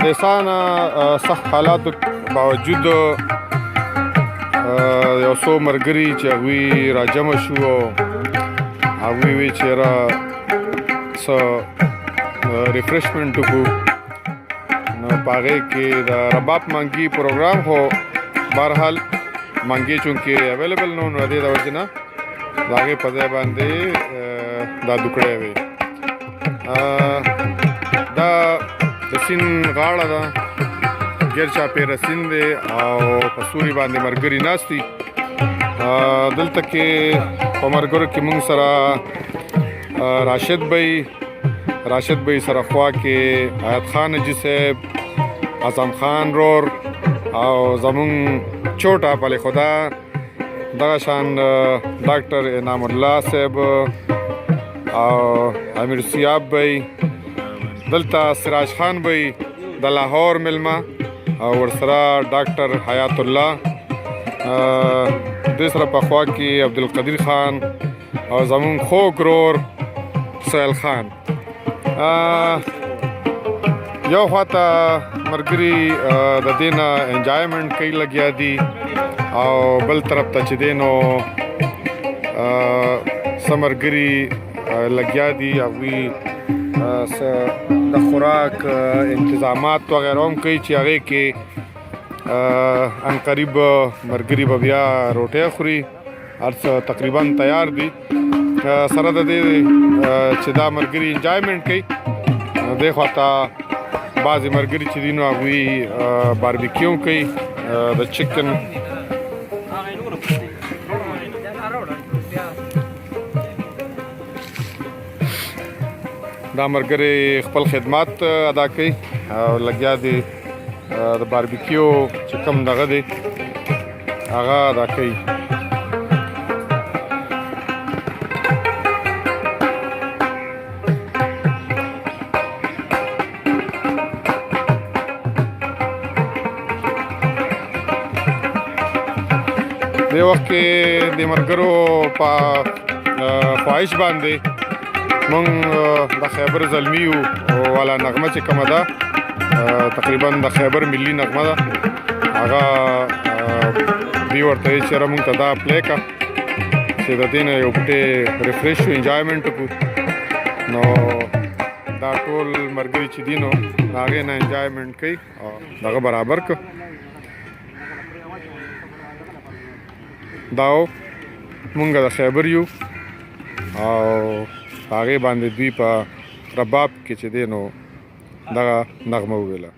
انسانه سخت حالاتو باوجود یو څو ملګري چې هغوی راجمع شو او هغوی وی چې یاره څه ریفریشمنټ وکړو نو په هغې کې د رباب منګي پروګرام خو بهرحال منګي چونکې اویلیبل نه و نو د دې د وجې نه د هغې په ځای باندې دا دوکړی وې دا د سیند غاړه ده ګیر چاپېره سیند دی او په سوري باندې ملګري ناست دي دلته کې په ملګرو کې موږ سره راشد بھائی سره خوا کې حیات خان حاجي صاحب اعظم خان رور او زمون چوټا پلی خدا دغه شان ډاکټر انعام الله صاحب او امیر سیاب بھائی دلته سراج خان بھائی د لاهور ملما او ورسره ډاکټر حیات الله د سره په خوا کې عبدالقدیر خان او زمون خوږ رور سهیل خان یو خواته ملګري د دې نه انجوایمنټ کوي لګیا دي او بل طرف ته چې دی نو څه ملګري لګیا دي هغوی د خوراک انتظامات وغیره هم کوي چې هغې کې عنقریب ملګري به بیا روټۍ خوري هر څه تقریبا تیار دي سره د دې چې دا ملګري انجوایمنټ کوي دې خواته بعضې ملګري چې دي نو هغوی باربیکیو کوي د چکن دا ملګري خپل خدمات ادا کوي او لګیا دي د باربیکیو چې کوم دغه دی هغه ادا کوي دې وخت کې د ملګرو په خواهش باندې مونږ د خیبر زلمیو والا نغمه چې کومه ده تقریبا د خیبر ملي نغمه ده هغه دوی ورته وایي چې یاره مونږ ته دا پلی کړه چې د دې نه یو پټې ریفریش شو انجوایمنټ وکړو نو دا ټول ملګري چې دي نو د هغې نه انجوایمنټ کوي او دغه برابر کړه دا مونږ د خیبر یو او هغې باندې دوی په رباب کې چې دی نو دغه نغمه وویله